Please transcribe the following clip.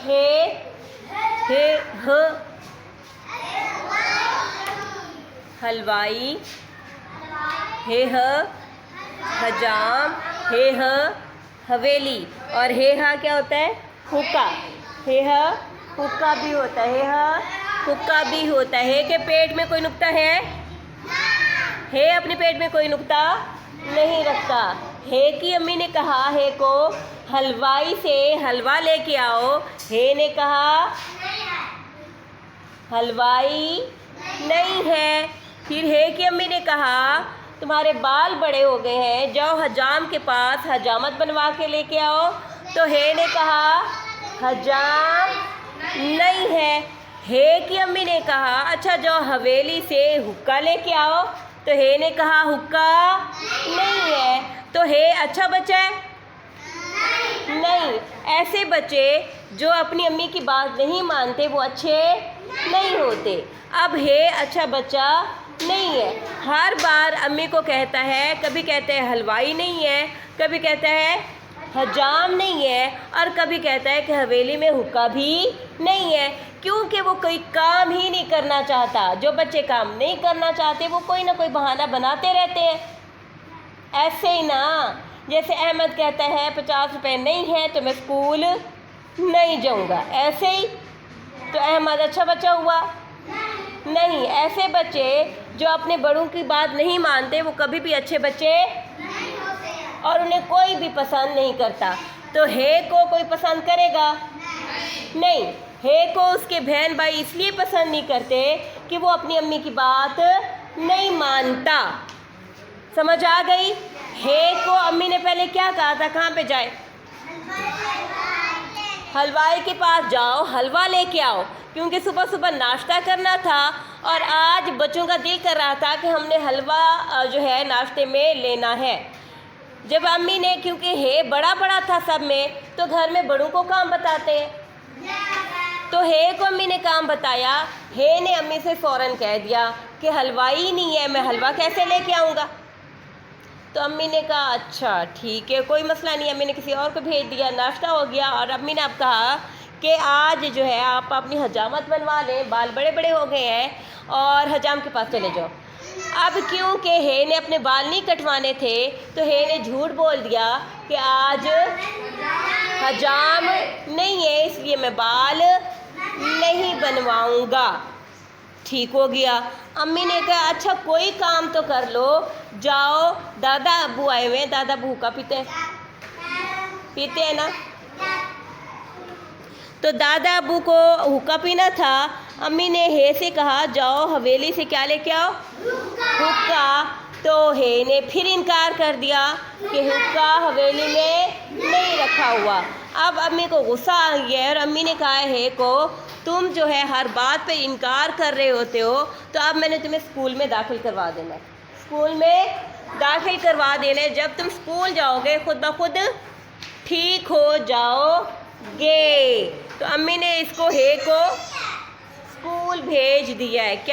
हे ह हलवाई, हे ह हजाम, हे ह हवेली। और हे हा क्या होता है? हुक्का। हे ह हुक्का भी होता है, हे ह हुक्का भी होता है। हे के पेट में कोई नुक्ता है? हे अपने पेट में कोई नुक्ता नहीं रखता। हे की अम्मी ने कहा हे को हलवाई से हलवा लेके आओ। हे ने कहा हलवाई नहीं है। फिर हे की अम्मी ने कहा तुम्हारे बाल बड़े हो गए हैं, जाओ हजाम के पास हजामत बनवा के लेके आओ। तो हे ने कहा हजाम नहीं है। हे की अम्मी ने कहा अच्छा जाओ हवेली से हुक्का लेके आओ। तो हे ने कहा हुक्का नहीं है। तो हे अच्छा बच्चा है? नहीं। ऐसे बच्चे जो अपनी अम्मी की बात नहीं मानते वो अच्छे नहीं होते। अब हे अच्छा बच्चा नहीं है, हर बार अम्मी को कहता है, कभी कहता है हलवाई नहीं है, कभी कहता है हजाम नहीं है, और कभी कहता है कि हवेली में हुक्का भी नहीं है। क्योंकि वो कोई काम ही नहीं करना चाहता। जो बच्चे काम नहीं करना चाहते वो कोई ना कोई बहाना बनाते रहते हैं। ऐसे ही ना, जैसे अहमद कहता है 50 रुपये नहीं है तो मैं स्कूल नहीं जाऊंगा, ऐसे ही तो अहमद अच्छा बच्चा हुआ नहीं। ऐसे बच्चे जो अपने बड़ों की बात नहीं मानते वो कभी भी अच्छे बच्चे और उन्हें कोई भी पसंद नहीं करता। तो हे को कोई पसंद करेगा? नहीं। हे को उसके बहन भाई इसलिए पसंद नहीं करते कि वो अपनी अम्मी की बात नहीं मानता। समझ आ गई? हे को अम्मी ने पहले क्या कहा था, कहाँ पे जाए? हलवाई के पास जाओ, हलवा लेके आओ, क्योंकि सुबह सुबह नाश्ता करना था और आज बच्चों का दिल कर रहा था कि हमने हलवा जो है नाश्ते में लेना है। जब अम्मी ने, क्योंकि हे बड़ा बड़ा था सब में, तो घर में बड़ों को काम बताते हैं, तो हे को अम्मी ने काम बताया। हे ने अम्मी से फ़ौरन कह दिया कि हलवाई नहीं है, मैं हलवा कैसे लेके आऊँगा? तो अम्मी ने कहा अच्छा ठीक है कोई मसला नहीं। अम्मी ने किसी और को भेज दिया, नाश्ता हो गया। और अम्मी ने अब कहा कि आज जो है आप अपनी हजामत बनवा लें, बाल बड़े बड़े हो गए हैं और हजाम के पास चले जाओ। अब क्योंकि हे ने अपने बाल नहीं कटवाने थे तो हे ने झूठ बोल दिया कि आज हजाम नहीं है इसलिए मैं बाल नहीं बनवाऊंगा। ठीक हो गया। अम्मी ने कहा अच्छा कोई काम तो कर लो, जाओ दादा अबू आए हुए हैं, दादा अबू हुक्का पीते हैं ना, तो दादा अबू को हुक्का पीना था। अम्मी ने हे से कहा जाओ हवेली से क्या लेके आओ? हुक्का। तो हे ने फिर इनकार कर दिया कि हुक्का हवेली में नहीं रखा हुआ। अब अम्मी को गुस्सा आ गया और अम्मी ने कहा हे को तुम जो है हर बात पे इनकार कर रहे होते हो, तो अब मैंने तुम्हें स्कूल में दाखिल करवा देना है। स्कूल में दाखिल करवा देना है। जब तुम स्कूल जाओगे खुद ब खुद ठीक हो जाओगे। तो अम्मी ने इसको हे को स्कूल भेज दिया है। क्या